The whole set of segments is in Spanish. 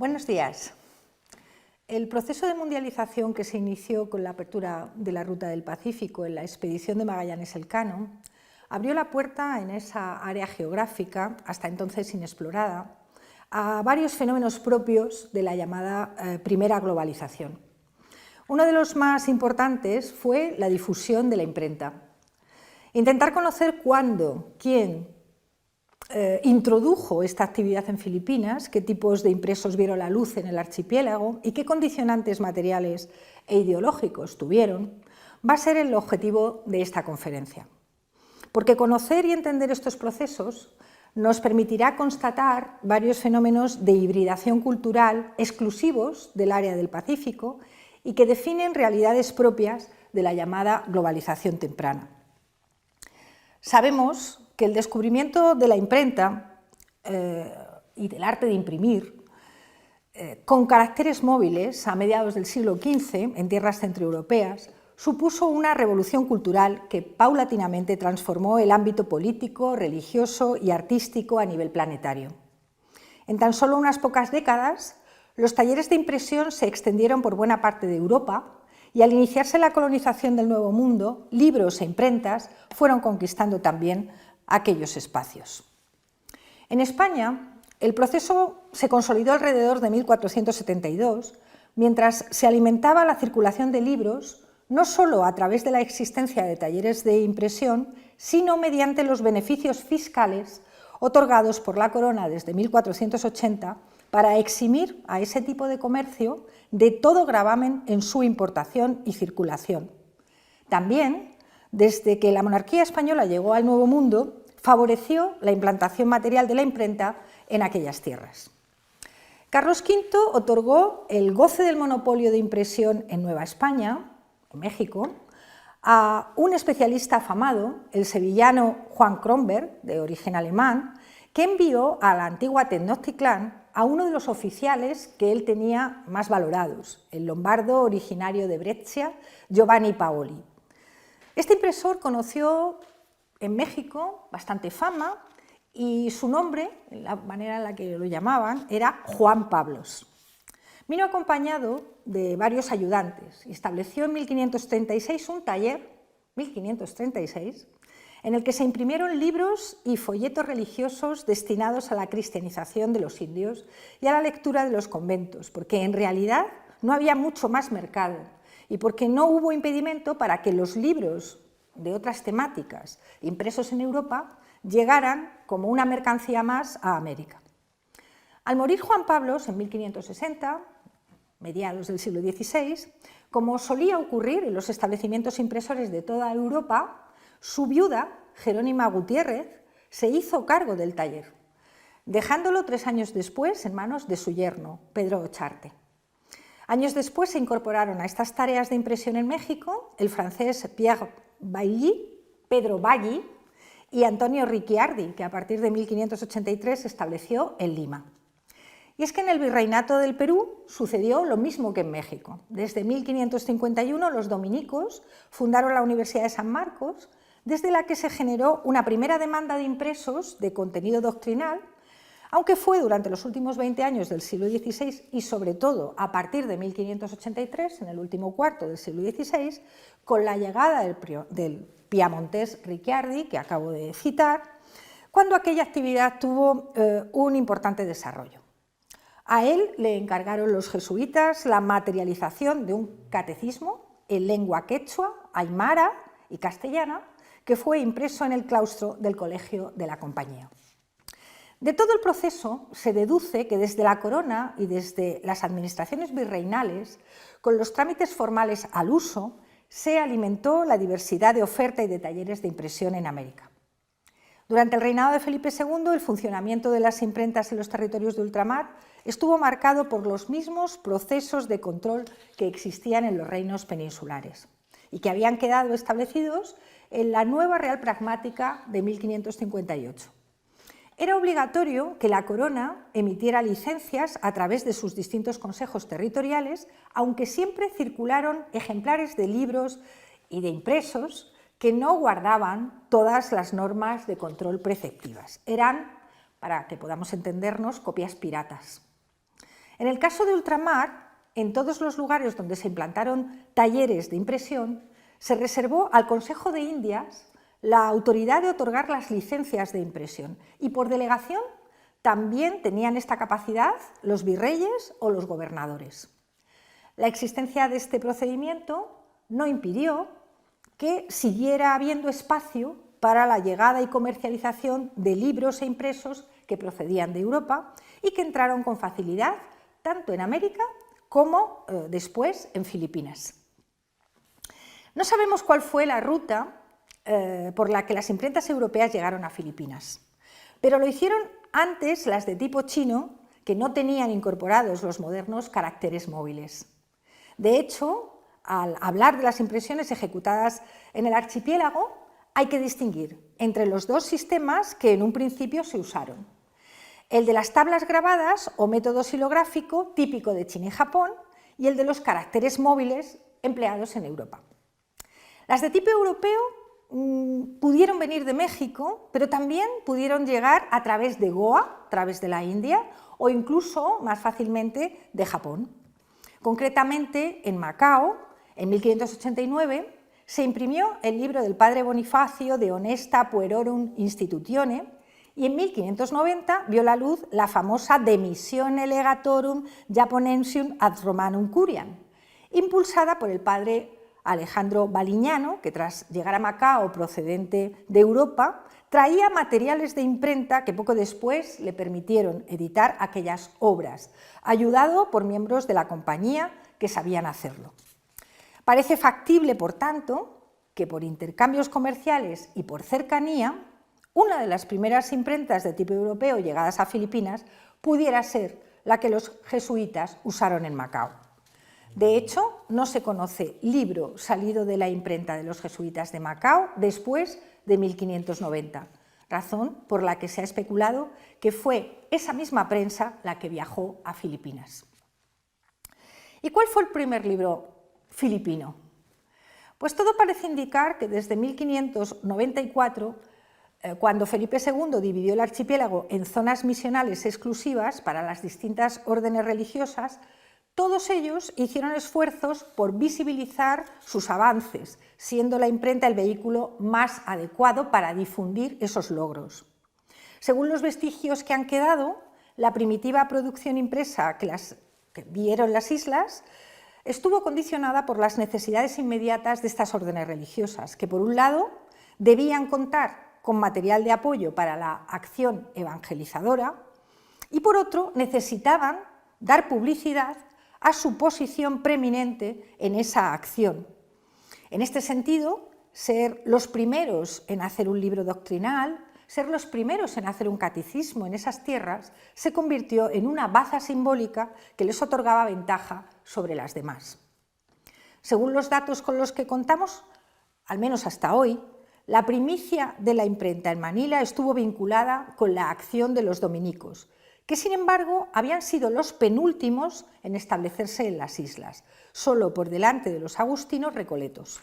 Buenos días. El proceso de mundialización que se inició con la apertura de la Ruta del Pacífico en la expedición de Magallanes-Elcano abrió la puerta en esa área geográfica, hasta entonces inexplorada, a varios fenómenos propios de la llamada primera globalización. Uno de los más importantes fue la difusión de la imprenta. Intentar conocer cuándo, quién introdujo esta actividad en Filipinas, qué tipos de impresos vieron la luz en el archipiélago y qué condicionantes materiales e ideológicos tuvieron, va a ser el objetivo de esta conferencia. Porque conocer y entender estos procesos nos permitirá constatar varios fenómenos de hibridación cultural exclusivos del área del Pacífico y que definen realidades propias de la llamada globalización temprana. Sabemos que el descubrimiento de la imprenta y del arte de imprimir con caracteres móviles a mediados del siglo XV en tierras centroeuropeas supuso una revolución cultural que paulatinamente transformó el ámbito político, religioso y artístico a nivel planetario. En tan solo unas pocas décadas, los talleres de impresión se extendieron por buena parte de Europa y al iniciarse la colonización del Nuevo Mundo, libros e imprentas fueron conquistando también aquellos espacios. En España, el proceso se consolidó alrededor de 1472, mientras se alimentaba la circulación de libros no solo a través de la existencia de talleres de impresión, sino mediante los beneficios fiscales otorgados por la corona desde 1480 para eximir a ese tipo de comercio de todo gravamen en su importación y circulación. También, desde que la monarquía española llegó al Nuevo Mundo, favoreció la implantación material de la imprenta en aquellas tierras. Carlos V otorgó el goce del monopolio de impresión en Nueva España, en México, a un especialista afamado, el sevillano Juan Kronberg, de origen alemán, que envió a la antigua Tenochtitlan a uno de los oficiales que él tenía más valorados, el lombardo originario de Brescia, Giovanni Paoli. Este impresor conoció en México bastante fama y su nombre, la manera en la que lo llamaban, era Juan Pablos. Vino acompañado de varios ayudantes y estableció en 1536 un taller, 1536, en el que se imprimieron libros y folletos religiosos destinados a la cristianización de los indios y a la lectura de los conventos, porque en realidad no había mucho más mercado y porque no hubo impedimento para que los libros de otras temáticas impresos en Europa llegaran como una mercancía más a América. Al morir Juan Pablos en 1560, mediados del siglo XVI, como solía ocurrir en los establecimientos impresores de toda Europa, su viuda, Jerónima Gutiérrez, se hizo cargo del taller, dejándolo 3 años después en manos de su yerno, Pedro Ocharte. Años después se incorporaron a estas tareas de impresión en México el francés Pierre Bailly, Pedro Baggi y Antonio Ricciardi, que a partir de 1583 se estableció en Lima. Y es que en el Virreinato del Perú sucedió lo mismo que en México. Desde 1551 los dominicos fundaron la Universidad de San Marcos, desde la que se generó una primera demanda de impresos de contenido doctrinal, aunque fue durante los últimos 20 años del siglo XVI y sobre todo a partir de 1583, en el último cuarto del siglo XVI, con la llegada del piamontés Ricciardi, que acabo de citar, cuando aquella actividad tuvo un importante desarrollo. A él le encargaron los jesuitas la materialización de un catecismo en lengua quechua, aymara y castellana, que fue impreso en el claustro del Colegio de la Compañía. De todo el proceso se deduce que desde la corona y desde las administraciones virreinales, con los trámites formales al uso, se alimentó la diversidad de oferta y de talleres de impresión en América. Durante el reinado de Felipe II, el funcionamiento de las imprentas en los territorios de ultramar estuvo marcado por los mismos procesos de control que existían en los reinos peninsulares y que habían quedado establecidos en la nueva Real Pragmática de 1558. Era obligatorio que la corona emitiera licencias a través de sus distintos consejos territoriales, aunque siempre circularon ejemplares de libros y de impresos que no guardaban todas las normas de control preceptivas. Eran, para que podamos entendernos, copias piratas. En el caso de ultramar, en todos los lugares donde se implantaron talleres de impresión, se reservó al Consejo de Indias la autoridad de otorgar las licencias de impresión y por delegación también tenían esta capacidad los virreyes o los gobernadores. La existencia de este procedimiento no impidió que siguiera habiendo espacio para la llegada y comercialización de libros e impresos que procedían de Europa y que entraron con facilidad tanto en América como después en Filipinas. No sabemos cuál fue la ruta por la que las imprentas europeas llegaron a Filipinas, pero lo hicieron antes las de tipo chino, que no tenían incorporados los modernos caracteres móviles. De hecho, al hablar de las impresiones ejecutadas en el archipiélago, hay que distinguir entre los dos sistemas que en un principio se usaron. El de las tablas grabadas o método xilográfico típico de China y Japón y el de los caracteres móviles empleados en Europa. Las de tipo europeo pudieron venir de México, pero también pudieron llegar a través de Goa, a través de la India, o incluso más fácilmente de Japón. Concretamente, en Macao, en 1589, se imprimió el libro del padre Bonifacio de Honesta Puerorum Institutione y en 1590 vio la luz la famosa De Missione Legatorum Japonensium ad Romanum Curiam, impulsada por el padre Alejandro Baliñano, que tras llegar a Macao procedente de Europa, traía materiales de imprenta que poco después le permitieron editar aquellas obras, ayudado por miembros de la compañía que sabían hacerlo. Parece factible, por tanto, que por intercambios comerciales y por cercanía, una de las primeras imprentas de tipo europeo llegadas a Filipinas pudiera ser la que los jesuitas usaron en Macao. De hecho, no se conoce libro salido de la imprenta de los jesuitas de Macao después de 1590, razón por la que se ha especulado que fue esa misma prensa la que viajó a Filipinas. ¿Y cuál fue el primer libro filipino? Pues todo parece indicar que desde 1594, cuando Felipe II dividió el archipiélago en zonas misionales exclusivas para las distintas órdenes religiosas, todos ellos hicieron esfuerzos por visibilizar sus avances, siendo la imprenta el vehículo más adecuado para difundir esos logros. Según los vestigios que han quedado, la primitiva producción impresa que vieron las islas estuvo condicionada por las necesidades inmediatas de estas órdenes religiosas, que por un lado debían contar con material de apoyo para la acción evangelizadora y por otro necesitaban dar publicidad a su posición preeminente en esa acción. En este sentido, ser los primeros en hacer un libro doctrinal, ser los primeros en hacer un catecismo en esas tierras, se convirtió en una baza simbólica que les otorgaba ventaja sobre las demás. Según los datos con los que contamos, al menos hasta hoy, la primicia de la imprenta en Manila estuvo vinculada con la acción de los dominicos, que sin embargo habían sido los penúltimos en establecerse en las islas, solo por delante de los agustinos recoletos.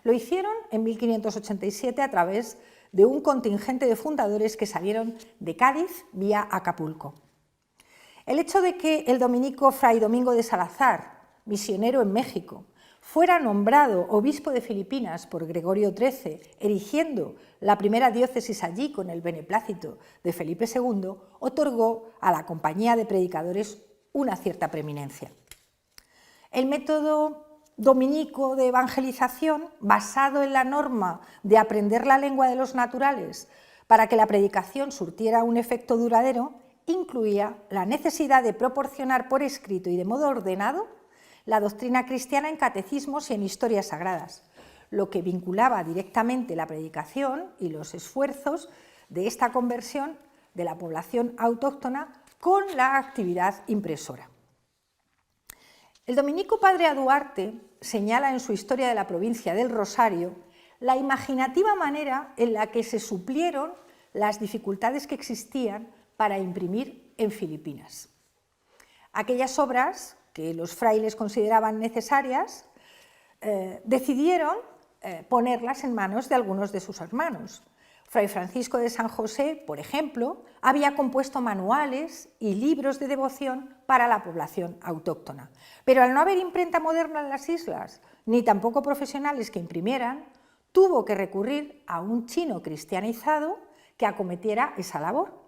Lo hicieron en 1587 a través de un contingente de fundadores que salieron de Cádiz vía Acapulco. El hecho de que el dominico Fray Domingo de Salazar, misionero en México, fuera nombrado obispo de Filipinas por Gregorio XIII, erigiendo la primera diócesis allí con el beneplácito de Felipe II, otorgó a la compañía de predicadores una cierta preeminencia. El método dominico de evangelización, basado en la norma de aprender la lengua de los naturales para que la predicación surtiera un efecto duradero, incluía la necesidad de proporcionar por escrito y de modo ordenado la doctrina cristiana en catecismos y en historias sagradas, lo que vinculaba directamente la predicación y los esfuerzos de esta conversión de la población autóctona con la actividad impresora. El dominico padre Duarte señala en su Historia de la provincia del Rosario la imaginativa manera en la que se suplieron las dificultades que existían para imprimir en Filipinas. Aquellas obras que los frailes consideraban necesarias, decidieron ponerlas en manos de algunos de sus hermanos. Fray Francisco de San José, por ejemplo, había compuesto manuales y libros de devoción para la población autóctona. Pero al no haber imprenta moderna en las islas, ni tampoco profesionales que imprimieran, tuvo que recurrir a un chino cristianizado que acometiera esa labor.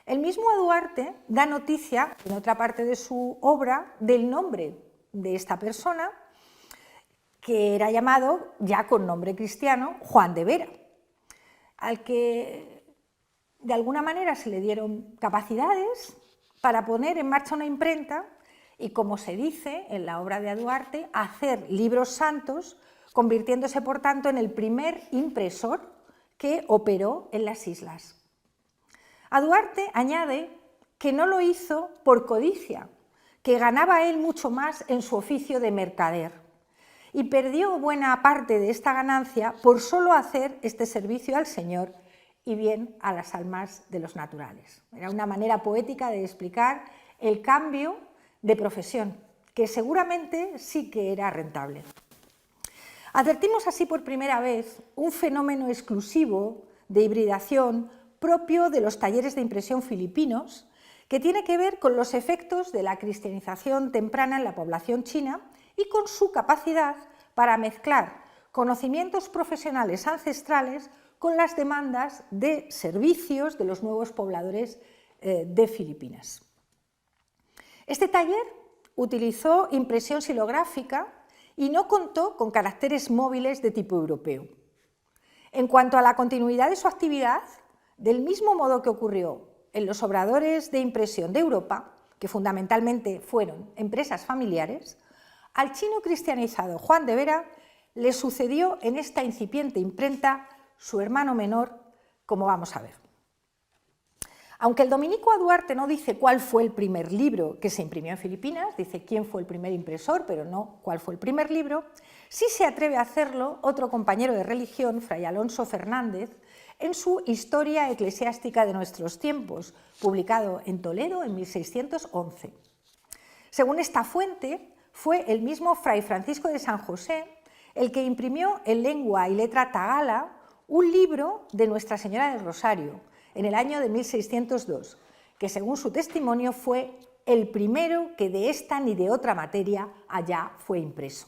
El mismo Duarte da noticia, en otra parte de su obra, del nombre de esta persona, que era llamado, ya con nombre cristiano, Juan de Vera, al que de alguna manera se le dieron capacidades para poner en marcha una imprenta y, como se dice en la obra de Duarte, hacer libros santos, convirtiéndose por tanto en el primer impresor que operó en las islas. Duarte añade que no lo hizo por codicia, que ganaba él mucho más en su oficio de mercader, y perdió buena parte de esta ganancia por solo hacer este servicio al Señor y bien a las almas de los naturales. Era una manera poética de explicar el cambio de profesión, que seguramente sí que era rentable. Advertimos así por primera vez un fenómeno exclusivo de hibridación propio de los talleres de impresión filipinos, que tiene que ver con los efectos de la cristianización temprana en la población china y con su capacidad para mezclar conocimientos profesionales ancestrales con las demandas de servicios de los nuevos pobladores de Filipinas. Este taller utilizó impresión xilográfica y no contó con caracteres móviles de tipo europeo. En cuanto a la continuidad de su actividad, del mismo modo que ocurrió en los obradores de impresión de Europa, que fundamentalmente fueron empresas familiares, al chino cristianizado Juan de Vera le sucedió en esta incipiente imprenta su hermano menor, como vamos a ver. Aunque el dominico Duarte no dice cuál fue el primer libro que se imprimió en Filipinas, dice quién fue el primer impresor, pero no cuál fue el primer libro, sí se atreve a hacerlo otro compañero de religión, Fray Alonso Fernández, en su Historia eclesiástica de nuestros tiempos, publicado en Toledo en 1611. Según esta fuente, fue el mismo Fray Francisco de San José el que imprimió en lengua y letra tagala un libro de Nuestra Señora del Rosario, en el año de 1602, que según su testimonio fue el primero que de esta ni de otra materia allá fue impreso.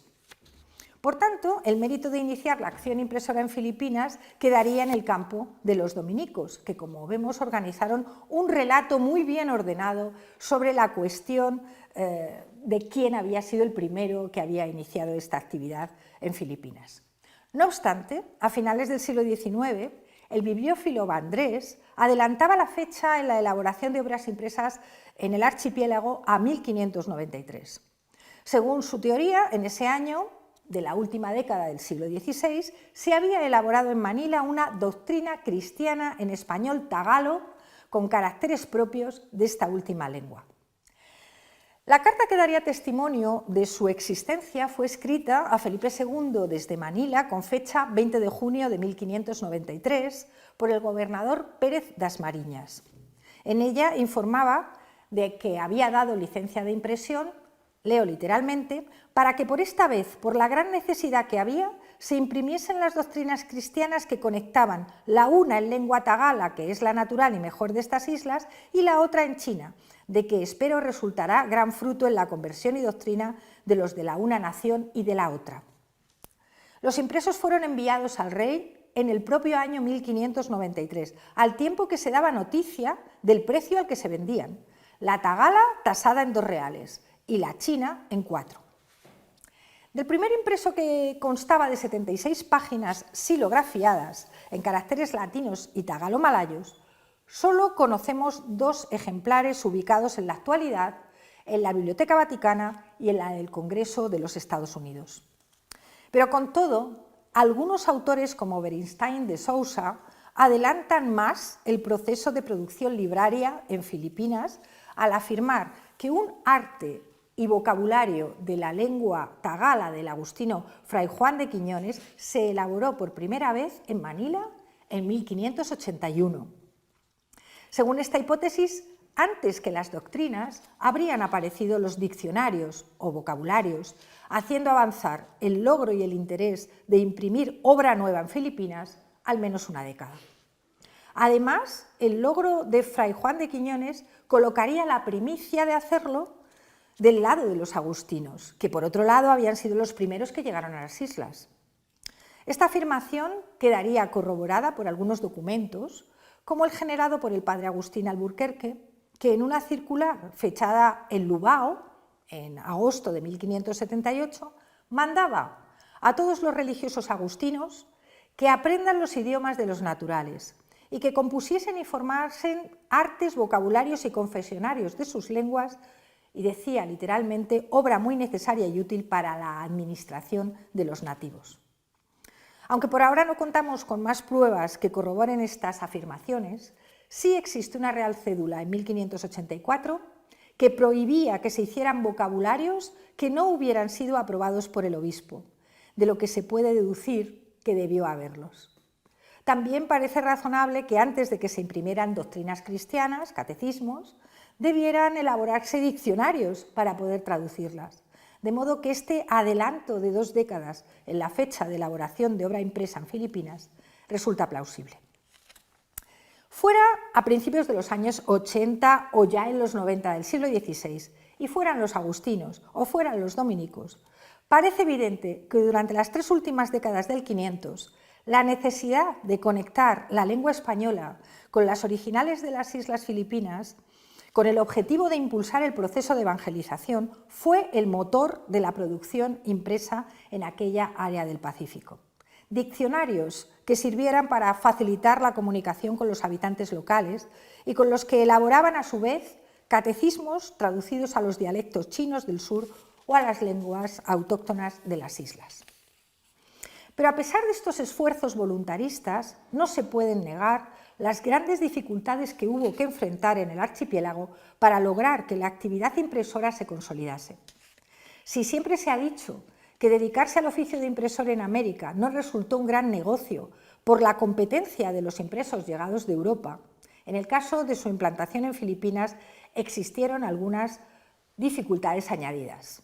Por tanto, el mérito de iniciar la acción impresora en Filipinas quedaría en el campo de los dominicos, que, como vemos, organizaron un relato muy bien ordenado sobre la cuestión de quién había sido el primero que había iniciado esta actividad en Filipinas. No obstante, a finales del siglo XIX, el bibliófilo Vandrés adelantaba la fecha en la elaboración de obras impresas en el archipiélago a 1593. Según su teoría, en ese año de la última década del siglo XVI, se había elaborado en Manila una doctrina cristiana en español tagalo con caracteres propios de esta última lengua. La carta que daría testimonio de su existencia fue escrita a Felipe II desde Manila con fecha 20 de junio de 1593 por el gobernador Pérez das Mariñas. En ella informaba de que había dado licencia de impresión, leo literalmente, para que por esta vez, por la gran necesidad que había, se imprimiesen las doctrinas cristianas que conectaban la una en lengua tagala, que es la natural y mejor de estas islas, y la otra en china, de que espero resultará gran fruto en la conversión y doctrina de los de la una nación y de la otra. Los impresos fueron enviados al rey en el propio año 1593, al tiempo que se daba noticia del precio al que se vendían, la tagala tasada en 2 reales y la china en 4. Del primer impreso, que constaba de 76 páginas silografiadas en caracteres latinos y tagalo-malayos, solo conocemos 2 ejemplares ubicados en la actualidad en la Biblioteca Vaticana y en la del Congreso de los Estados Unidos. Pero con todo, algunos autores como Bernstein de Sousa adelantan más el proceso de producción libraria en Filipinas al afirmar que un arte y vocabulario de la lengua tagala del agustino Fray Juan de Quiñones se elaboró por primera vez en Manila en 1581. Según esta hipótesis, antes que las doctrinas habrían aparecido los diccionarios o vocabularios, haciendo avanzar el logro y el interés de imprimir obra nueva en Filipinas al menos una década. Además, el logro de Fray Juan de Quiñones colocaría la primicia de hacerlo del lado de los agustinos, que por otro lado habían sido los primeros que llegaron a las islas. Esta afirmación quedaría corroborada por algunos documentos, como el generado por el padre Agustín Alburquerque, que en una circular fechada en Lubao, en agosto de 1578, mandaba a todos los religiosos agustinos que aprendan los idiomas de los naturales y que compusiesen y formasen artes, vocabularios y confesionarios de sus lenguas, y decía literalmente, obra muy necesaria y útil para la administración de los nativos. Aunque por ahora no contamos con más pruebas que corroboren estas afirmaciones, sí existe una real cédula en 1584 que prohibía que se hicieran vocabularios que no hubieran sido aprobados por el obispo, de lo que se puede deducir que debió haberlos. También parece razonable que antes de que se imprimieran doctrinas cristianas, catecismos, debieran elaborarse diccionarios para poder traducirlas, de modo que este adelanto de 2 décadas en la fecha de elaboración de obra impresa en Filipinas resulta plausible. Fuera a principios de los años 80 o ya en los 90 del siglo XVI, y fueran los agustinos o fueran los dominicos, parece evidente que durante las 3 últimas décadas del 500, la necesidad de conectar la lengua española con las originales de las islas filipinas, con el objetivo de impulsar el proceso de evangelización, fue el motor de la producción impresa en aquella área del Pacífico. Diccionarios que sirvieran para facilitar la comunicación con los habitantes locales y con los que elaboraban a su vez catecismos traducidos a los dialectos chinos del sur o a las lenguas autóctonas de las islas. Pero a pesar de estos esfuerzos voluntaristas, no se pueden negar las grandes dificultades que hubo que enfrentar en el archipiélago para lograr que la actividad impresora se consolidase. Si siempre se ha dicho que dedicarse al oficio de impresor en América no resultó un gran negocio por la competencia de los impresos llegados de Europa, en el caso de su implantación en Filipinas existieron algunas dificultades añadidas.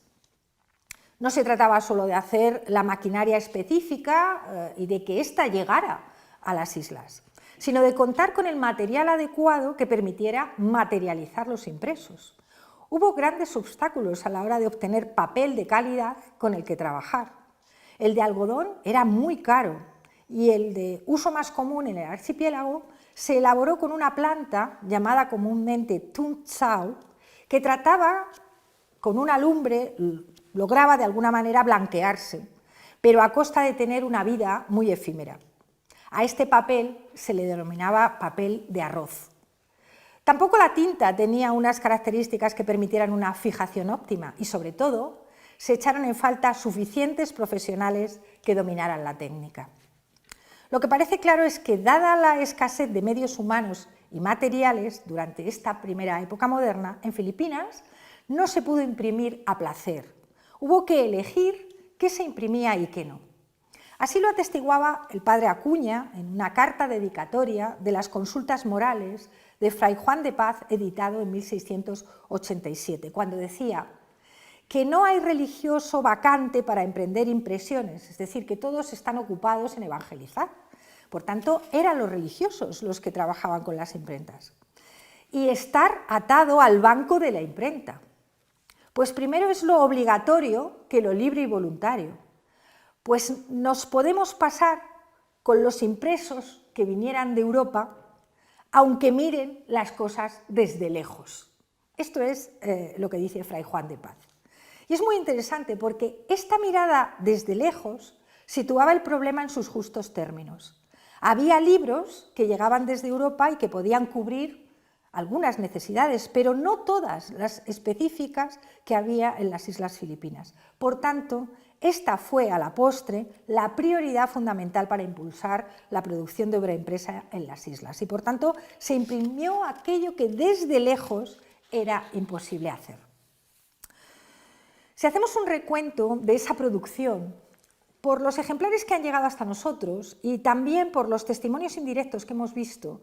No se trataba solo de hacer la maquinaria específica y de que ésta llegara a las islas, sino de contar con el material adecuado que permitiera materializar los impresos. Hubo grandes obstáculos a la hora de obtener papel de calidad con el que trabajar. El de algodón era muy caro y el de uso más común en el archipiélago se elaboró con una planta llamada comúnmente tung tsao, que trataba con una lumbre, lograba de alguna manera blanquearse, pero a costa de tener una vida muy efímera. A este papel se le denominaba papel de arroz. Tampoco la tinta tenía unas características que permitieran una fijación óptima y, sobre todo, se echaron en falta suficientes profesionales que dominaran la técnica. Lo que parece claro es que, dada la escasez de medios humanos y materiales durante esta primera época moderna, en Filipinas no se pudo imprimir a placer. Hubo que elegir qué se imprimía y qué no. Así lo atestiguaba el padre Acuña en una carta dedicatoria de las consultas morales de Fray Juan de Paz, editado en 1687, cuando decía que no hay religioso vacante para emprender impresiones, es decir, que todos están ocupados en evangelizar. Por tanto, eran los religiosos los que trabajaban con las imprentas. Y estar atado al banco de la imprenta. Pues primero es lo obligatorio que lo libre y voluntario. Pues nos podemos pasar con los impresos que vinieran de Europa, aunque miren las cosas desde lejos. Esto es lo que dice Fray Juan de Paz. Y es muy interesante porque esta mirada desde lejos situaba el problema en sus justos términos. Había libros que llegaban desde Europa y que podían cubrir algunas necesidades, pero no todas las específicas que había en las islas filipinas. Por tanto, esta fue a la postre la prioridad fundamental para impulsar la producción de obra impresa en las islas y, por tanto, se imprimió aquello que desde lejos era imposible hacer. Si hacemos un recuento de esa producción, por los ejemplares que han llegado hasta nosotros y también por los testimonios indirectos que hemos visto,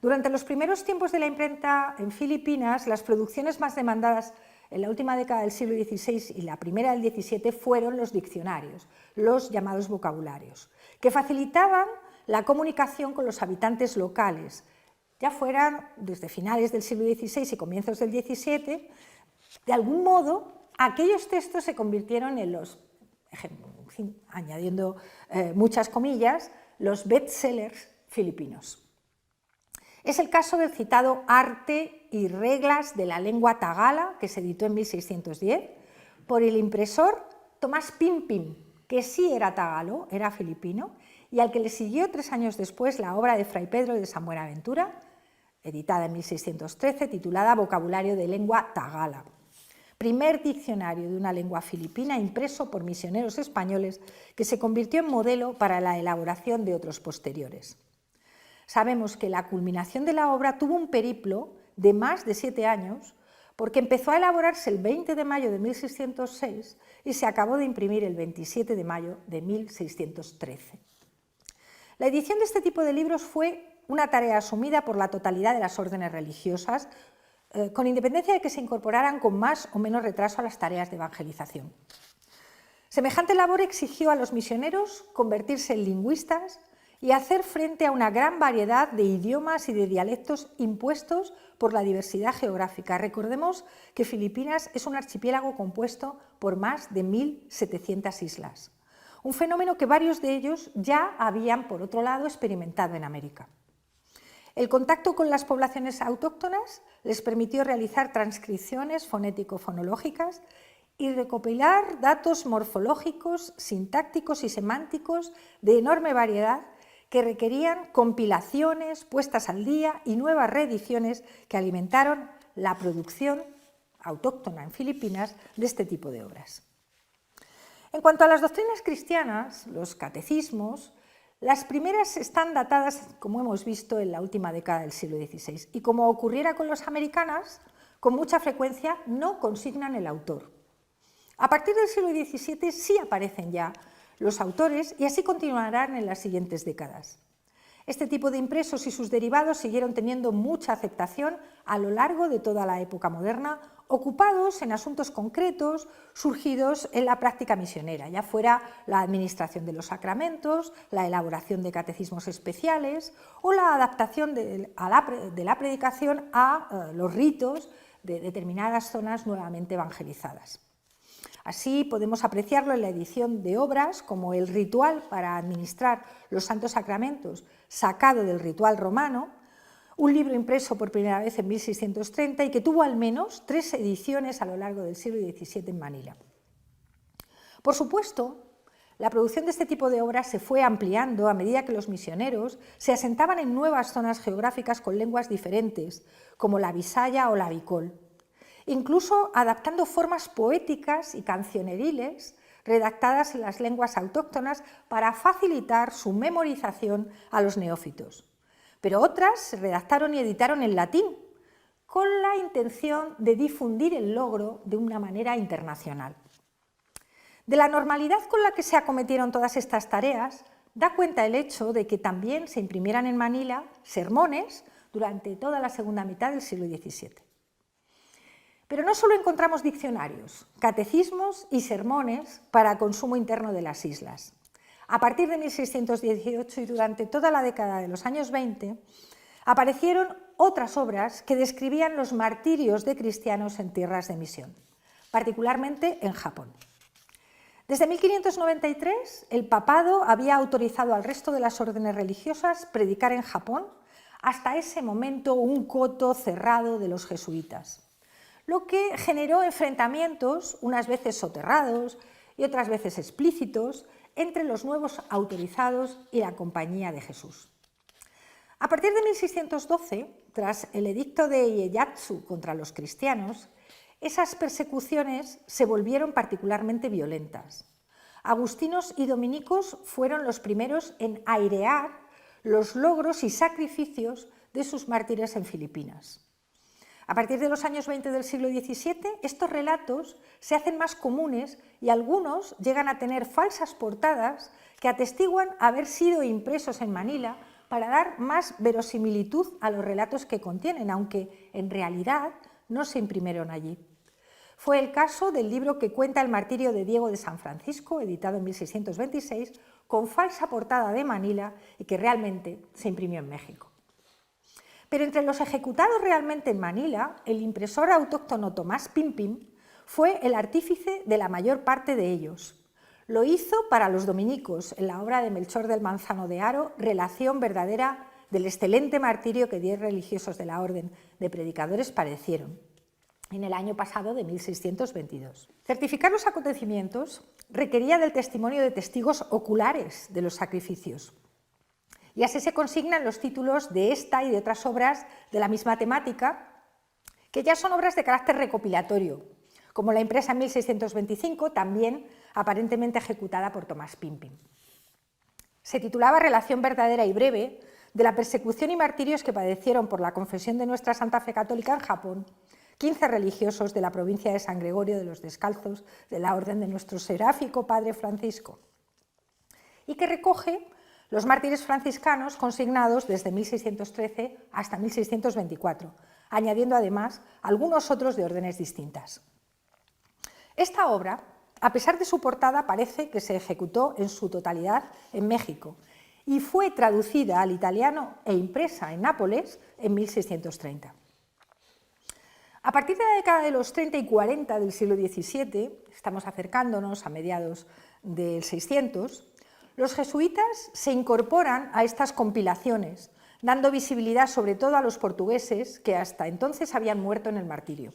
durante los primeros tiempos de la imprenta en Filipinas, las producciones más demandadas en la última década del siglo XVI y la primera del XVII fueron los diccionarios, los llamados vocabularios, que facilitaban la comunicación con los habitantes locales, ya fueran desde finales del siglo XVI y comienzos del XVII. De algún modo, aquellos textos se convirtieron en los, en fin, añadiendo muchas comillas, los bestsellers filipinos. Es el caso del citado Arte y reglas de la lengua tagala, que se editó en 1610 por el impresor Tomás Pimpim, que sí era tagalo, era filipino, y al que le siguió 3 años después la obra de Fray Pedro de San Buenaventura, editada en 1613, titulada Vocabulario de lengua tagala. Primer diccionario de una lengua filipina impreso por misioneros españoles que se convirtió en modelo para la elaboración de otros posteriores. Sabemos que la culminación de la obra tuvo un periplo de más de 7 años porque empezó a elaborarse el 20 de mayo de 1606 y se acabó de imprimir el 27 de mayo de 1613. La edición de este tipo de libros fue una tarea asumida por la totalidad de las órdenes religiosas, con independencia de que se incorporaran con más o menos retraso a las tareas de evangelización. Semejante labor exigió a los misioneros convertirse en lingüistas y hacer frente a una gran variedad de idiomas y de dialectos impuestos por la diversidad geográfica. Recordemos que Filipinas es un archipiélago compuesto por más de 1.700 islas, un fenómeno que varios de ellos ya habían, por otro lado, experimentado en América. El contacto con las poblaciones autóctonas les permitió realizar transcripciones fonético-fonológicas y recopilar datos morfológicos, sintácticos y semánticos de enorme variedad que requerían compilaciones, puestas al día y nuevas reediciones que alimentaron la producción autóctona en Filipinas de este tipo de obras. En cuanto a las doctrinas cristianas, los catecismos, las primeras están datadas, como hemos visto, en la última década del siglo XVI y, como ocurriera con los americanas, con mucha frecuencia no consignan el autor. A partir del siglo XVII sí aparecen ya los autores y así continuarán en las siguientes décadas. Este tipo de impresos y sus derivados siguieron teniendo mucha aceptación a lo largo de toda la época moderna, ocupados en asuntos concretos surgidos en la práctica misionera, ya fuera la administración de los sacramentos, la elaboración de catecismos especiales o la adaptación de la predicación a los ritos de determinadas zonas nuevamente evangelizadas. Así podemos apreciarlo en la edición de obras como el ritual para administrar los santos sacramentos, sacado del ritual romano, un libro impreso por primera vez en 1630 y que tuvo al menos 3 ediciones a lo largo del siglo XVII en Manila. Por supuesto, la producción de este tipo de obras se fue ampliando a medida que los misioneros se asentaban en nuevas zonas geográficas con lenguas diferentes, como la bisaya o la bicol, incluso adaptando formas poéticas y cancioneriles redactadas en las lenguas autóctonas para facilitar su memorización a los neófitos. Pero otras se redactaron y editaron en latín, con la intención de difundir el logro de una manera internacional. De la normalidad con la que se acometieron todas estas tareas, da cuenta el hecho de que también se imprimieran en Manila sermones durante toda la segunda mitad del siglo XVII. Pero no solo encontramos diccionarios, catecismos y sermones para consumo interno de las islas. A partir de 1618 y durante toda la década de los años 20, aparecieron otras obras que describían los martirios de cristianos en tierras de misión, particularmente en Japón. Desde 1593, el papado había autorizado al resto de las órdenes religiosas predicar en Japón, hasta ese momento un coto cerrado de los jesuitas, lo que generó enfrentamientos, unas veces soterrados y otras veces explícitos, entre los nuevos autorizados y la Compañía de Jesús. A partir de 1612, tras el edicto de Ieyasu contra los cristianos, esas persecuciones se volvieron particularmente violentas. Agustinos y dominicos fueron los primeros en airear los logros y sacrificios de sus mártires en Filipinas. A partir de los años 20 del siglo XVII, estos relatos se hacen más comunes y algunos llegan a tener falsas portadas que atestiguan haber sido impresos en Manila para dar más verosimilitud a los relatos que contienen, aunque en realidad no se imprimieron allí. Fue el caso del libro que cuenta el martirio de Diego de San Francisco, editado en 1626, con falsa portada de Manila y que realmente se imprimió en México. Pero entre los ejecutados realmente en Manila, el impresor autóctono Tomás Pimpim fue el artífice de la mayor parte de ellos. Lo hizo para los dominicos en la obra de Melchor del Manzano de Haro, relación verdadera del excelente martirio que 10 religiosos de la Orden de Predicadores padecieron en el año pasado de 1622. Certificar los acontecimientos requería del testimonio de testigos oculares de los sacrificios. Y así se consignan los títulos de esta y de otras obras de la misma temática, que ya son obras de carácter recopilatorio, como la impresa en 1625, también aparentemente ejecutada por Tomás Pimpim. Se titulaba Relación verdadera y breve de la persecución y martirios que padecieron por la confesión de nuestra Santa Fe Católica en Japón 15 religiosos de la provincia de San Gregorio de los Descalzos de la Orden de nuestro seráfico Padre Francisco, y que recoge los mártires franciscanos consignados desde 1613 hasta 1624, añadiendo además algunos otros de órdenes distintas. Esta obra, a pesar de su portada, parece que se ejecutó en su totalidad en México y fue traducida al italiano e impresa en Nápoles en 1630. A partir de la década de los 30 y 40 del siglo XVII, estamos acercándonos a mediados del 600, los jesuitas se incorporan a estas compilaciones, dando visibilidad sobre todo a los portugueses que hasta entonces habían muerto en el martirio.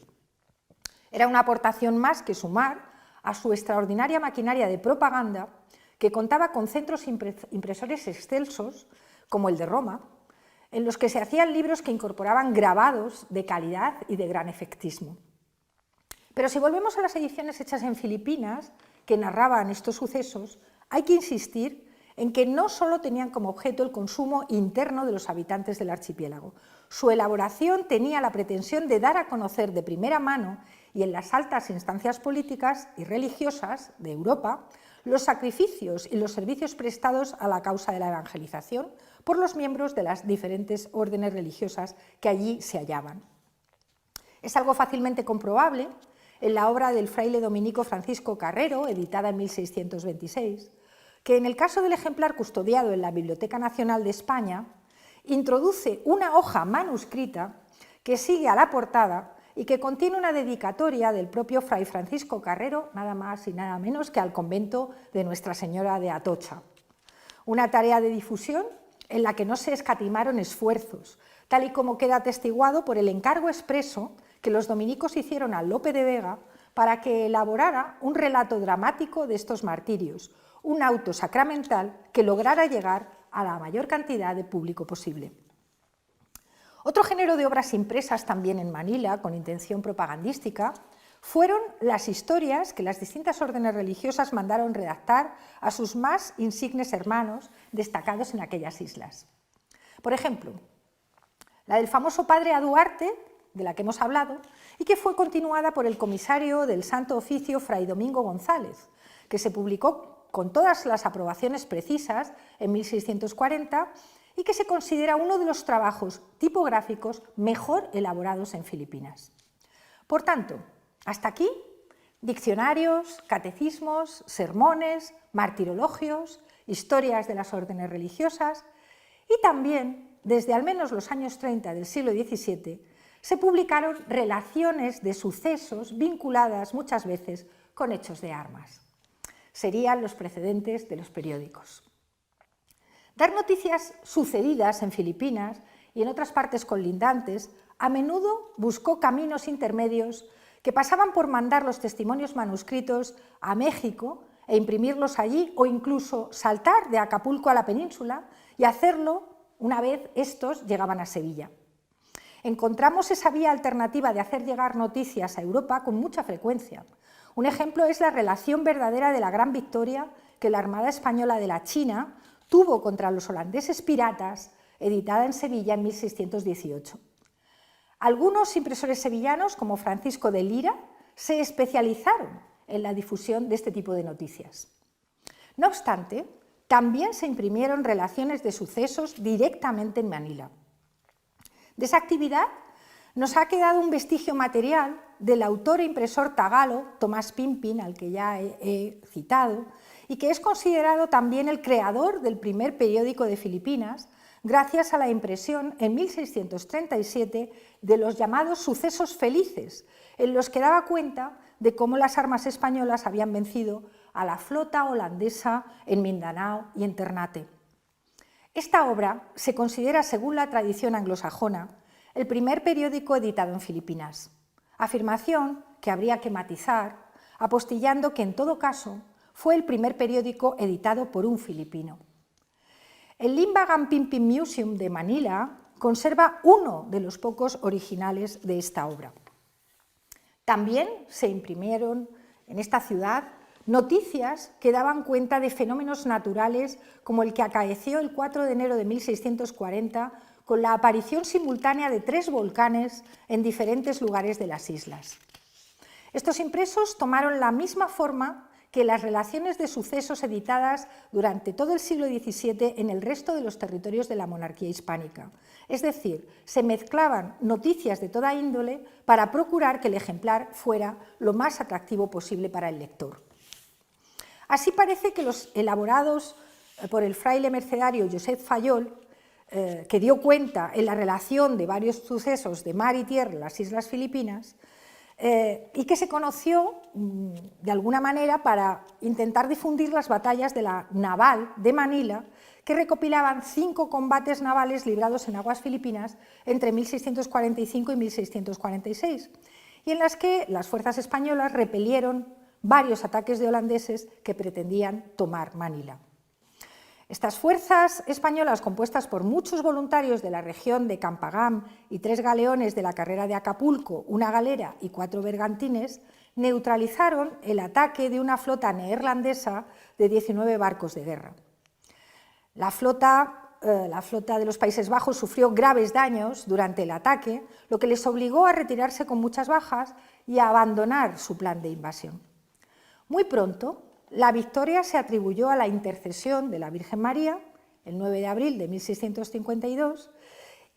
Era una aportación más que sumar a su extraordinaria maquinaria de propaganda, que contaba con centros impresores excelsos, como el de Roma, en los que se hacían libros que incorporaban grabados de calidad y de gran efectismo. Pero si volvemos a las ediciones hechas en Filipinas, que narraban estos sucesos, hay que insistir en que no solo tenían como objeto el consumo interno de los habitantes del archipiélago. Su elaboración tenía la pretensión de dar a conocer de primera mano y en las altas instancias políticas y religiosas de Europa los sacrificios y los servicios prestados a la causa de la evangelización por los miembros de las diferentes órdenes religiosas que allí se hallaban. Es algo fácilmente comprobable en la obra del fraile dominico Francisco Carrero, editada en 1626, que en el caso del ejemplar custodiado en la Biblioteca Nacional de España, introduce una hoja manuscrita que sigue a la portada y que contiene una dedicatoria del propio fray Francisco Carrero, nada más y nada menos que al convento de Nuestra Señora de Atocha. Una tarea de difusión en la que no se escatimaron esfuerzos, tal y como queda atestiguado por el encargo expreso que los dominicos hicieron a Lope de Vega para que elaborara un relato dramático de estos martirios, un auto sacramental que lograra llegar a la mayor cantidad de público posible. Otro género de obras impresas también en Manila, con intención propagandística, fueron las historias que las distintas órdenes religiosas mandaron redactar a sus más insignes hermanos destacados en aquellas islas. Por ejemplo, la del famoso padre A. Duarte, de la que hemos hablado, y que fue continuada por el comisario del Santo Oficio fray Domingo González, que se publicó con todas las aprobaciones precisas en 1640 y que se considera uno de los trabajos tipográficos mejor elaborados en Filipinas. Por tanto, hasta aquí, diccionarios, catecismos, sermones, martirologios, historias de las órdenes religiosas y también, desde al menos los años 30 del siglo XVII, se publicaron relaciones de sucesos vinculadas muchas veces con hechos de armas. Serían los precedentes de los periódicos. Dar noticias sucedidas en Filipinas y en otras partes colindantes a menudo buscó caminos intermedios que pasaban por mandar los testimonios manuscritos a México e imprimirlos allí, o incluso saltar de Acapulco a la península y hacerlo una vez estos llegaban a Sevilla. Encontramos esa vía alternativa de hacer llegar noticias a Europa con mucha frecuencia. Un ejemplo es la relación verdadera de la gran victoria que la Armada Española de la China tuvo contra los holandeses piratas, editada en Sevilla en 1618. Algunos impresores sevillanos, como Francisco de Lira, se especializaron en la difusión de este tipo de noticias. No obstante, también se imprimieron relaciones de sucesos directamente en Manila. De esa actividad nos ha quedado un vestigio material del autor e impresor tagalo Tomás Pimpin, al que ya he citado, y que es considerado también el creador del primer periódico de Filipinas, gracias a la impresión en 1637 de los llamados sucesos felices, en los que daba cuenta de cómo las armas españolas habían vencido a la flota holandesa en Mindanao y en Ternate. Esta obra se considera, según la tradición anglosajona, el primer periódico editado en Filipinas, afirmación que habría que matizar, apostillando que en todo caso fue el primer periódico editado por un filipino. El Limbagan Pimpin Museum de Manila conserva uno de los pocos originales de esta obra. También se imprimieron en esta ciudad noticias que daban cuenta de fenómenos naturales como el que acaeció el 4 de enero de 1640 con la aparición simultánea de 3 volcanes en diferentes lugares de las islas. Estos impresos tomaron la misma forma que las relaciones de sucesos editadas durante todo el siglo XVII en el resto de los territorios de la monarquía hispánica. Es decir, se mezclaban noticias de toda índole para procurar que el ejemplar fuera lo más atractivo posible para el lector. Así parece que los elaborados por el fraile mercedario Josep Fayol, que dio cuenta en la relación de varios sucesos de mar y tierra en las islas Filipinas, y que se conoció de alguna manera para intentar difundir las batallas de la naval de Manila, que recopilaban 5 combates navales librados en aguas filipinas entre 1645 y 1646, y en las que las fuerzas españolas repelieron varios ataques de holandeses que pretendían tomar Manila. Estas fuerzas españolas, compuestas por muchos voluntarios de la región de Campagam y 3 galeones de la carrera de Acapulco, una galera y 4 bergantines, neutralizaron el ataque de una flota neerlandesa de 19 barcos de guerra. La flota de los Países Bajos sufrió graves daños durante el ataque, lo que les obligó a retirarse con muchas bajas y a abandonar su plan de invasión. Muy pronto, la victoria se atribuyó a la intercesión de la Virgen María, el 9 de abril de 1652,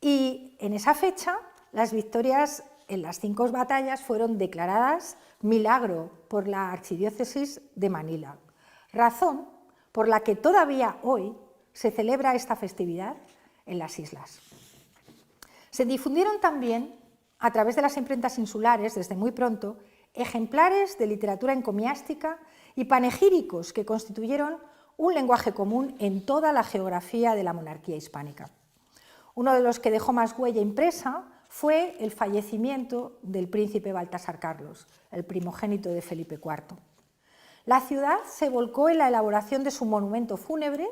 y en esa fecha las victorias en las 5 batallas fueron declaradas milagro por la Archidiócesis de Manila, razón por la que todavía hoy se celebra esta festividad en las islas. Se difundieron también, a través de las imprentas insulares, desde muy pronto, ejemplares de literatura encomiástica y panegíricos que constituyeron un lenguaje común en toda la geografía de la monarquía hispánica. Uno de los que dejó más huella impresa fue el fallecimiento del príncipe Baltasar Carlos, el primogénito de Felipe IV. La ciudad se volcó en la elaboración de su monumento fúnebre,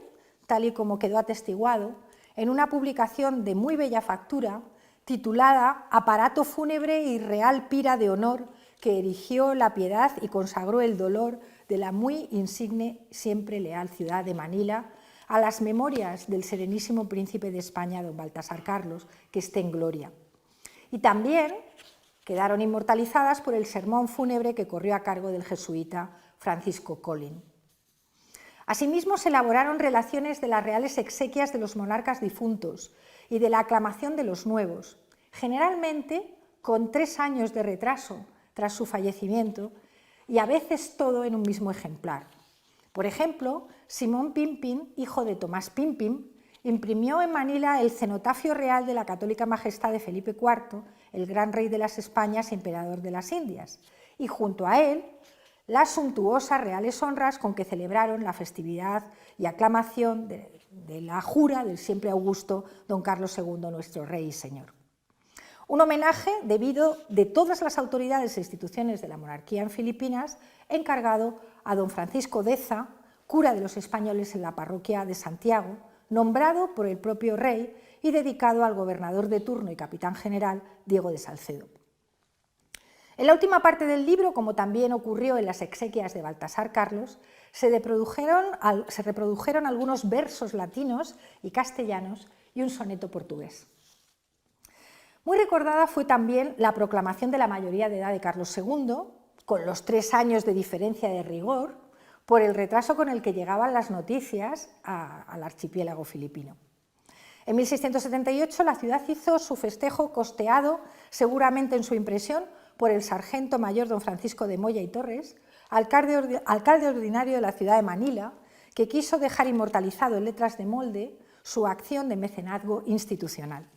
tal y como quedó atestiguado, en una publicación de muy bella factura titulada Aparato fúnebre y real pira de honor que erigió la piedad y consagró el dolor de la muy insigne, siempre leal ciudad de Manila a las memorias del serenísimo príncipe de España, don Baltasar Carlos, que esté en gloria. Y también quedaron inmortalizadas por el sermón fúnebre que corrió a cargo del jesuita Francisco Collin. Asimismo, se elaboraron relaciones de las reales exequias de los monarcas difuntos y de la aclamación de los nuevos, generalmente con 3 años de retraso tras su fallecimiento, y a veces todo en un mismo ejemplar. Por ejemplo, Simón Pimpin, hijo de Tomás Pimpin, imprimió en Manila el cenotafio real de la católica majestad de Felipe IV, el gran rey de las Españas y emperador de las Indias, y junto a él las suntuosas reales honras con que celebraron la festividad y aclamación de la jura del siempre augusto don Carlos II, nuestro rey y señor. Un homenaje debido de todas las autoridades e instituciones de la monarquía en Filipinas, encargado a don Francisco Deza, cura de los españoles en la parroquia de Santiago, nombrado por el propio rey y dedicado al gobernador de turno y capitán general Diego de Salcedo. En la última parte del libro, como también ocurrió en las exequias de Baltasar Carlos, se reprodujeron algunos versos latinos y castellanos y un soneto portugués. Muy recordada fue también la proclamación de la mayoría de edad de Carlos II, con los 3 años de diferencia de rigor, por el retraso con el que llegaban las noticias al archipiélago filipino. En 1678 la ciudad hizo su festejo costeado, seguramente en su impresión, por el sargento mayor don Francisco de Moya y Torres, alcalde ordinario de la ciudad de Manila, que quiso dejar inmortalizado en letras de molde su acción de mecenazgo institucional.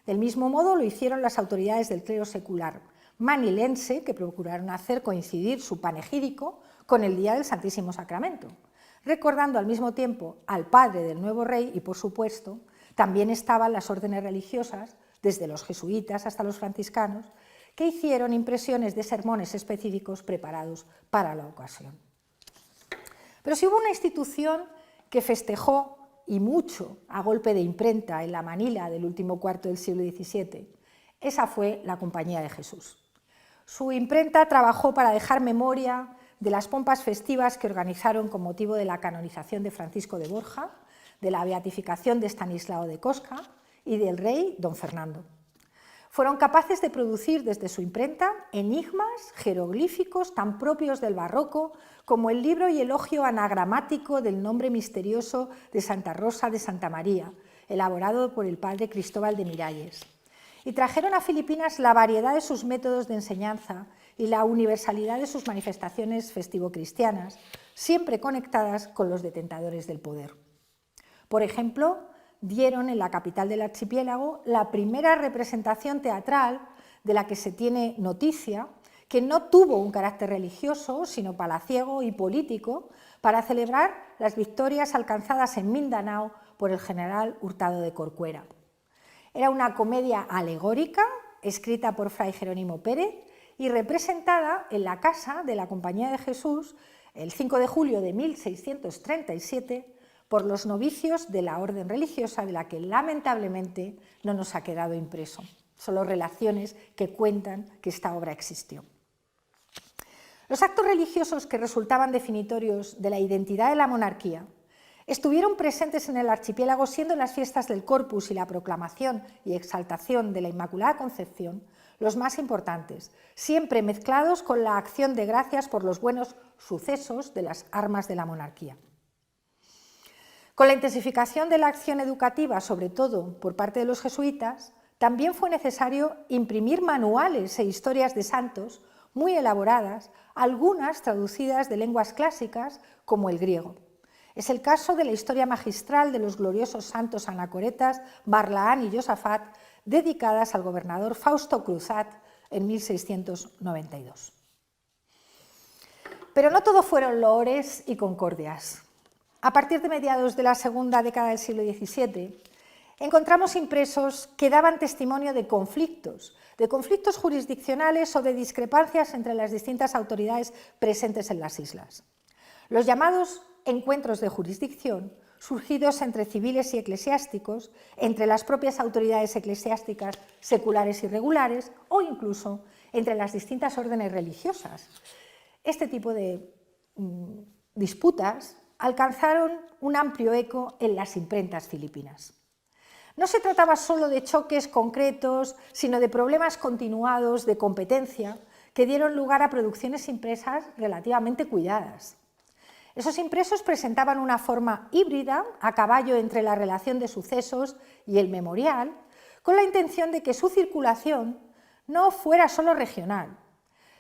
Del mismo modo lo hicieron las autoridades del clero secular manilense, que procuraron hacer coincidir su panegírico con el día del Santísimo Sacramento, recordando al mismo tiempo al padre del nuevo rey y, por supuesto, también estaban las órdenes religiosas, desde los jesuitas hasta los franciscanos, que hicieron impresiones de sermones específicos preparados para la ocasión. Pero si hubo una institución que festejó, y mucho, a golpe de imprenta en la Manila del último cuarto del siglo XVII, esa fue la Compañía de Jesús. Su imprenta trabajó para dejar memoria de las pompas festivas que organizaron con motivo de la canonización de Francisco de Borja, de la beatificación de Estanislao de Kostka y del rey don Fernando. Fueron capaces de producir desde su imprenta enigmas jeroglíficos tan propios del barroco como el libro y elogio anagramático del nombre misterioso de Santa Rosa de Santa María, elaborado por el padre Cristóbal de Miralles. Y trajeron a Filipinas la variedad de sus métodos de enseñanza y la universalidad de sus manifestaciones festivo-cristianas, siempre conectadas con los detentadores del poder. Por ejemplo, dieron en la capital del archipiélago la primera representación teatral de la que se tiene noticia, que no tuvo un carácter religioso, sino palaciego y político, para celebrar las victorias alcanzadas en Mindanao por el general Hurtado de Corcuera. Era una comedia alegórica, escrita por fray Jerónimo Pérez y representada en la casa de la Compañía de Jesús el 5 de julio de 1637 por los novicios de la orden religiosa, de la que lamentablemente no nos ha quedado impreso. Solo relaciones que cuentan que esta obra existió. Los actos religiosos que resultaban definitorios de la identidad de la monarquía estuvieron presentes en el archipiélago, siendo las fiestas del Corpus y la proclamación y exaltación de la Inmaculada Concepción los más importantes, siempre mezclados con la acción de gracias por los buenos sucesos de las armas de la monarquía. Con la intensificación de la acción educativa, sobre todo por parte de los jesuitas, también fue necesario imprimir manuales e historias de santos muy elaboradas, algunas traducidas de lenguas clásicas como el griego. Es el caso de la historia magistral de los gloriosos santos anacoretas Barlaán y Josafat, dedicadas al gobernador Fausto Cruzat en 1692. Pero no todo fueron loores y concordias. A partir de mediados de la segunda década del siglo XVII, encontramos impresos que daban testimonio de conflictos jurisdiccionales o de discrepancias entre las distintas autoridades presentes en las islas. Los llamados encuentros de jurisdicción, surgidos entre civiles y eclesiásticos, entre las propias autoridades eclesiásticas seculares y regulares, o incluso entre las distintas órdenes religiosas. Este tipo de disputas alcanzaron un amplio eco en las imprentas filipinas. No se trataba solo de choques concretos, sino de problemas continuados de competencia que dieron lugar a producciones impresas relativamente cuidadas. Esos impresos presentaban una forma híbrida, a caballo entre la relación de sucesos y el memorial, con la intención de que su circulación no fuera solo regional.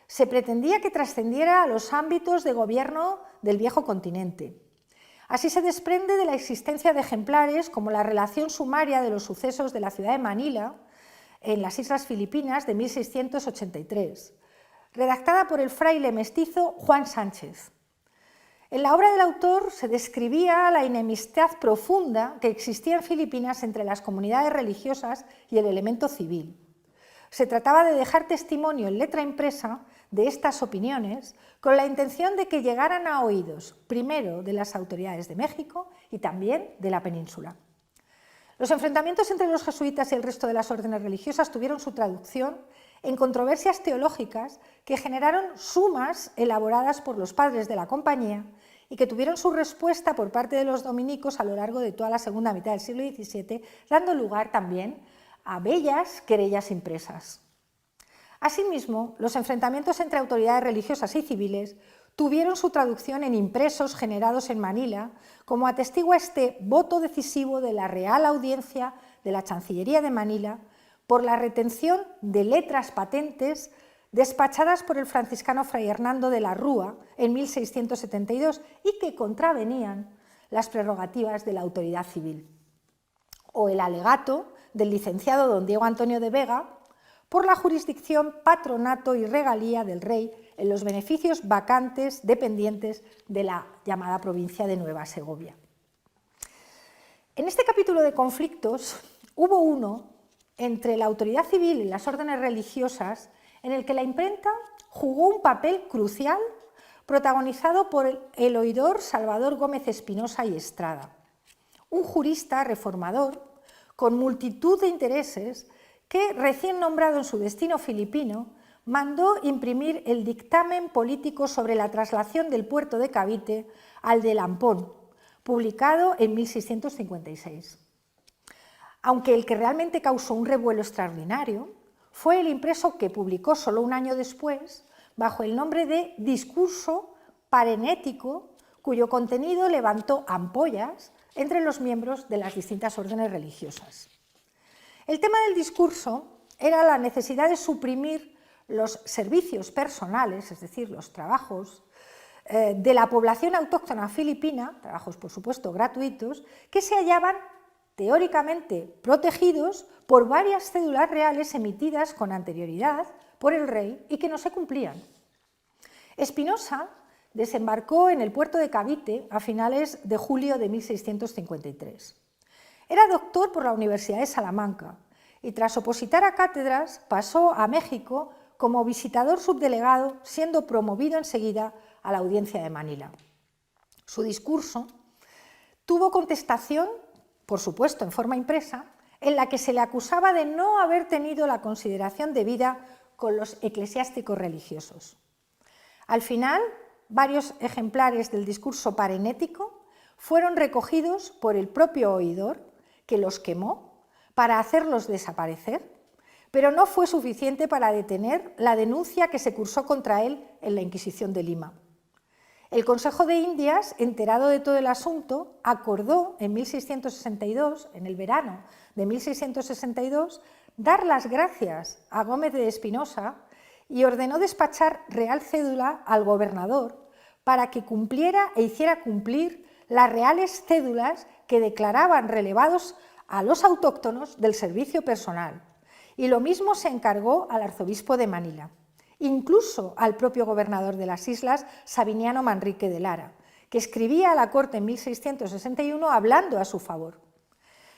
Se pretendía que trascendiera a los ámbitos de gobierno del viejo continente. Así se desprende de la existencia de ejemplares como la relación sumaria de los sucesos de la ciudad de Manila en las Islas Filipinas de 1683, redactada por el fraile mestizo Juan Sánchez. En la obra del autor se describía la enemistad profunda que existía en Filipinas entre las comunidades religiosas y el elemento civil. Se trataba de dejar testimonio en letra impresa de estas opiniones con la intención de que llegaran a oídos, primero de las autoridades de México y también de la península. Los enfrentamientos entre los jesuitas y el resto de las órdenes religiosas tuvieron su traducción en controversias teológicas que generaron sumas elaboradas por los padres de la compañía y que tuvieron su respuesta por parte de los dominicos a lo largo de toda la segunda mitad del siglo XVII, dando lugar también a bellas querellas impresas. Asimismo, los enfrentamientos entre autoridades religiosas y civiles tuvieron su traducción en impresos generados en Manila, como atestigua este voto decisivo de la Real Audiencia de la Chancillería de Manila por la retención de letras patentes despachadas por el franciscano Fray Hernando de la Rúa en 1672 y que contravenían las prerrogativas de la autoridad civil, o el alegato del licenciado don Diego Antonio de Vega por la jurisdicción, patronato y regalía del rey en los beneficios vacantes dependientes de la llamada provincia de Nueva Segovia. En este capítulo de conflictos hubo uno entre la autoridad civil y las órdenes religiosas en el que la imprenta jugó un papel crucial protagonizado por el oidor Salvador Gómez Espinosa y Estrada, un jurista reformador con multitud de intereses que, recién nombrado en su destino filipino, mandó imprimir el dictamen político sobre la traslación del puerto de Cavite al de Lampón, publicado en 1656. Aunque el que realmente causó un revuelo extraordinario fue el impreso que publicó solo un año después, bajo el nombre de Discurso Parenético, cuyo contenido levantó ampollas entre los miembros de las distintas órdenes religiosas. El tema del discurso era la necesidad de suprimir los servicios personales, es decir, los trabajos de la población autóctona filipina, trabajos por supuesto gratuitos, que se hallaban teóricamente protegidos por varias cédulas reales emitidas con anterioridad por el rey y que no se cumplían. Espinosa desembarcó en el puerto de Cavite a finales de julio de 1653. Era doctor por la Universidad de Salamanca y tras opositar a cátedras pasó a México como visitador subdelegado, siendo promovido enseguida a la audiencia de Manila. Su discurso tuvo contestación, por supuesto en forma impresa, en la que se le acusaba de no haber tenido la consideración debida con los eclesiásticos religiosos. Al final, varios ejemplares del discurso parenético fueron recogidos por el propio oidor, que los quemó para hacerlos desaparecer, pero no fue suficiente para detener la denuncia que se cursó contra él en la Inquisición de Lima. El Consejo de Indias, enterado de todo el asunto, acordó en 1662, en el verano de 1662, dar las gracias a Gómez de Espinosa y ordenó despachar real cédula al gobernador para que cumpliera e hiciera cumplir las reales cédulas que declaraban relevados a los autóctonos del servicio personal. Y lo mismo se encargó al arzobispo de Manila, incluso al propio gobernador de las islas, Sabiniano Manrique de Lara, que escribía a la corte en 1661 hablando a su favor.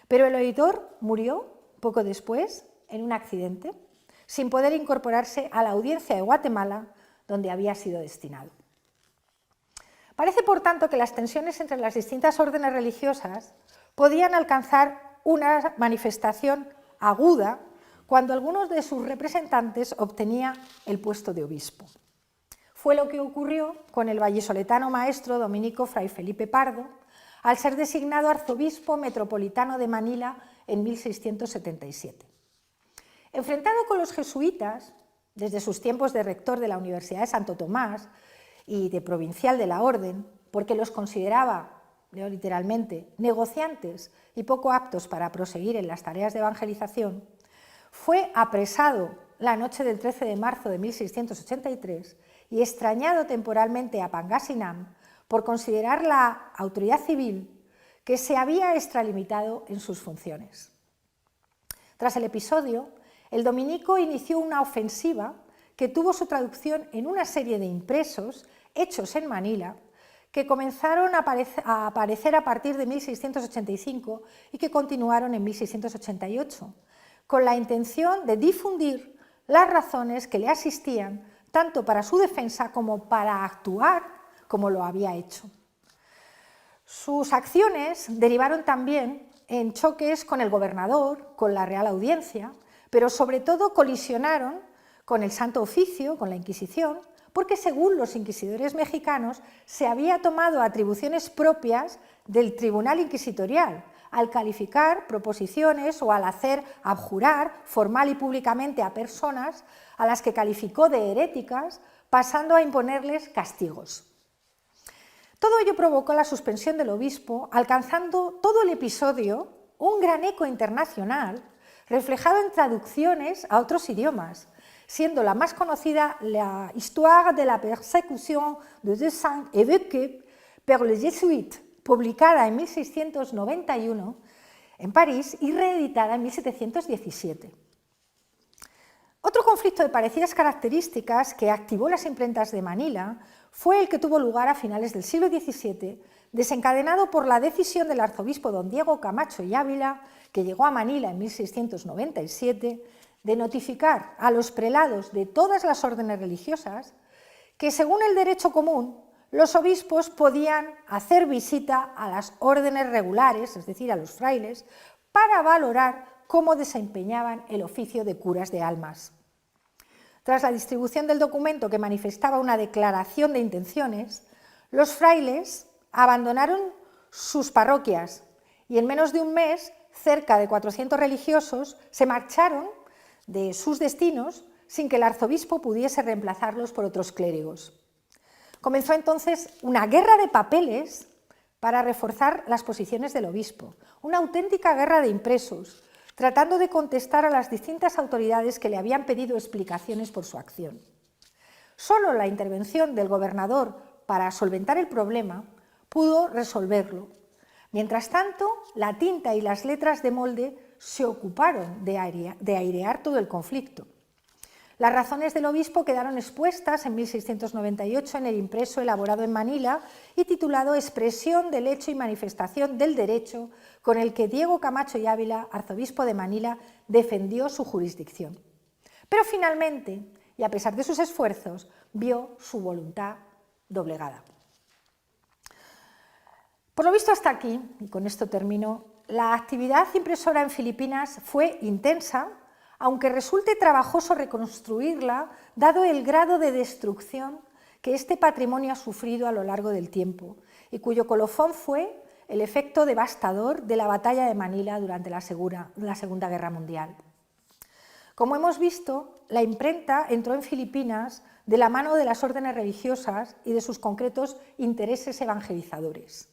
Pero el oidor murió poco después en un accidente, sin poder incorporarse a la audiencia de Guatemala, donde había sido destinado. Parece, por tanto, que las tensiones entre las distintas órdenes religiosas podían alcanzar una manifestación aguda cuando algunos de sus representantes obtenía el puesto de obispo. Fue lo que ocurrió con el vallisoletano maestro dominico Fray Felipe Pardo, al ser designado arzobispo metropolitano de Manila en 1677. Enfrentado con los jesuitas, desde sus tiempos de rector de la Universidad de Santo Tomás y de provincial de la Orden, porque los consideraba, leo literalmente, negociantes y poco aptos para proseguir en las tareas de evangelización, fue apresado la noche del 13 de marzo de 1683 y extrañado temporalmente a Pangasinán por considerar la autoridad civil que se había extralimitado en sus funciones. Tras el episodio, el dominico inició una ofensiva que tuvo su traducción en una serie de impresos hechos en Manila que comenzaron a aparecer a partir de 1685 y que continuaron en 1688, con la intención de difundir las razones que le asistían tanto para su defensa como para actuar como lo había hecho. Sus acciones derivaron también en choques con el gobernador, con la Real Audiencia, pero sobre todo colisionaron con el Santo Oficio, con la Inquisición, porque según los inquisidores mexicanos se había tomado atribuciones propias del Tribunal Inquisitorial, al calificar proposiciones o al hacer abjurar formal y públicamente a personas a las que calificó de heréticas, pasando a imponerles castigos. Todo ello provocó la suspensión del obispo, alcanzando todo el episodio un gran eco internacional, reflejado en traducciones a otros idiomas, siendo la más conocida la Histoire de la persécution de deux saints évoqués par les jésuites, publicada en 1691 en París y reeditada en 1717. Otro conflicto de parecidas características que activó las imprentas de Manila fue el que tuvo lugar a finales del siglo XVII, desencadenado por la decisión del arzobispo don Diego Camacho y Ávila, que llegó a Manila en 1697, de notificar a los prelados de todas las órdenes religiosas que, según el derecho común, los obispos podían hacer visita a las órdenes regulares, es decir, a los frailes, para valorar cómo desempeñaban el oficio de curas de almas. Tras la distribución del documento que manifestaba una declaración de intenciones, los frailes abandonaron sus parroquias y en menos de un mes cerca de 400 religiosos se marcharon de sus destinos sin que el arzobispo pudiese reemplazarlos por otros clérigos. Comenzó entonces una guerra de papeles para reforzar las posiciones del obispo, una auténtica guerra de impresos, tratando de contestar a las distintas autoridades que le habían pedido explicaciones por su acción. Solo la intervención del gobernador para solventar el problema pudo resolverlo. Mientras tanto, la tinta y las letras de molde se ocuparon de airear todo el conflicto. Las razones del obispo quedaron expuestas en 1698 en el impreso elaborado en Manila y titulado Expresión del hecho y manifestación del derecho, con el que Diego Camacho y Ávila, arzobispo de Manila, defendió su jurisdicción. Pero finalmente, y a pesar de sus esfuerzos, vio su voluntad doblegada. Por lo visto hasta aquí, y con esto termino, la actividad impresora en Filipinas fue intensa, aunque resulte trabajoso reconstruirla, dado el grado de destrucción que este patrimonio ha sufrido a lo largo del tiempo, y cuyo colofón fue el efecto devastador de la batalla de Manila durante la Segunda Guerra Mundial. Como hemos visto, la imprenta entró en Filipinas de la mano de las órdenes religiosas y de sus concretos intereses evangelizadores.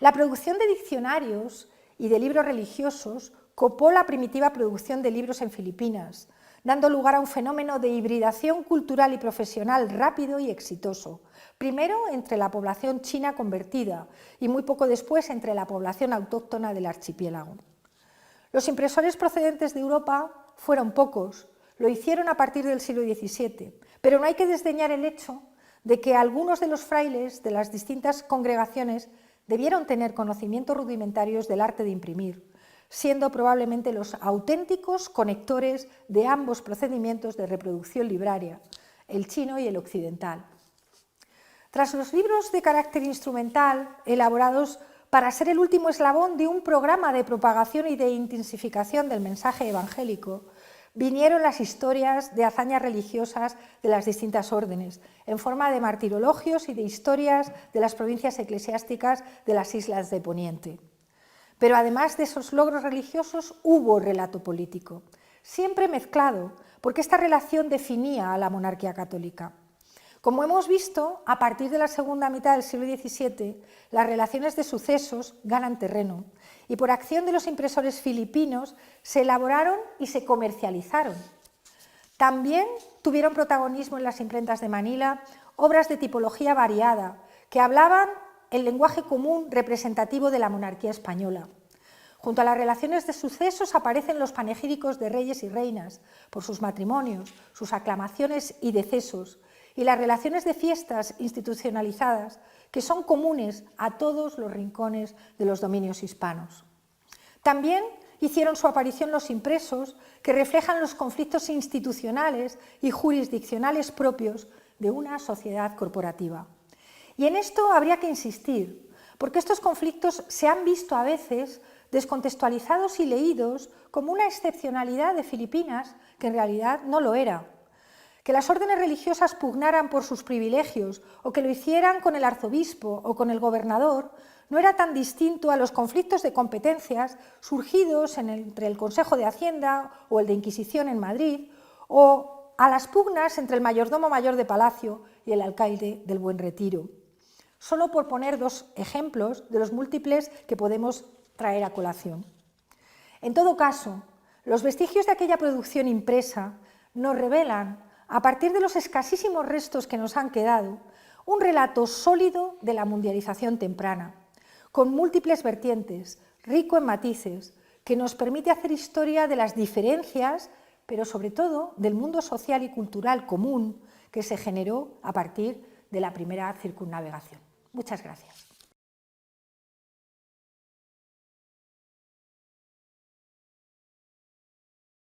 La producción de diccionarios y de libros religiosos copó la primitiva producción de libros en Filipinas, dando lugar a un fenómeno de hibridación cultural y profesional rápido y exitoso, primero entre la población china convertida y muy poco después entre la población autóctona del archipiélago. Los impresores procedentes de Europa fueron pocos, lo hicieron a partir del siglo XVII, pero no hay que desdeñar el hecho de que algunos de los frailes de las distintas congregaciones debieron tener conocimientos rudimentarios del arte de imprimir, siendo probablemente los auténticos conectores de ambos procedimientos de reproducción libraria, el chino y el occidental. Tras los libros de carácter instrumental, elaborados para ser el último eslabón de un programa de propagación y de intensificación del mensaje evangélico, vinieron las historias de hazañas religiosas de las distintas órdenes, en forma de martirologios y de historias de las provincias eclesiásticas de las islas de Poniente. Pero además de esos logros religiosos hubo relato político, siempre mezclado, porque esta relación definía a la monarquía católica. Como hemos visto, a partir de la segunda mitad del siglo XVII, las relaciones de sucesos ganan terreno y por acción de los impresores filipinos se elaboraron y se comercializaron. También tuvieron protagonismo en las imprentas de Manila obras de tipología variada que hablaban el lenguaje común representativo de la monarquía española. Junto a las relaciones de sucesos aparecen los panegíricos de reyes y reinas por sus matrimonios, sus aclamaciones y decesos, y las relaciones de fiestas institucionalizadas que son comunes a todos los rincones de los dominios hispanos. También hicieron su aparición los impresos que reflejan los conflictos institucionales y jurisdiccionales propios de una sociedad corporativa. Y en esto habría que insistir, porque estos conflictos se han visto a veces descontextualizados y leídos como una excepcionalidad de Filipinas, que en realidad no lo era. Que las órdenes religiosas pugnaran por sus privilegios o que lo hicieran con el arzobispo o con el gobernador no era tan distinto a los conflictos de competencias surgidos entre el Consejo de Hacienda o el de Inquisición en Madrid o a las pugnas entre el mayordomo mayor de Palacio y el alcaide del Buen Retiro. Solo por poner dos ejemplos de los múltiples que podemos traer a colación. En todo caso, los vestigios de aquella producción impresa nos revelan, a partir de los escasísimos restos que nos han quedado, un relato sólido de la mundialización temprana, con múltiples vertientes, rico en matices, que nos permite hacer historia de las diferencias, pero sobre todo del mundo social y cultural común que se generó a partir de la primera circunnavegación. Muchas gracias.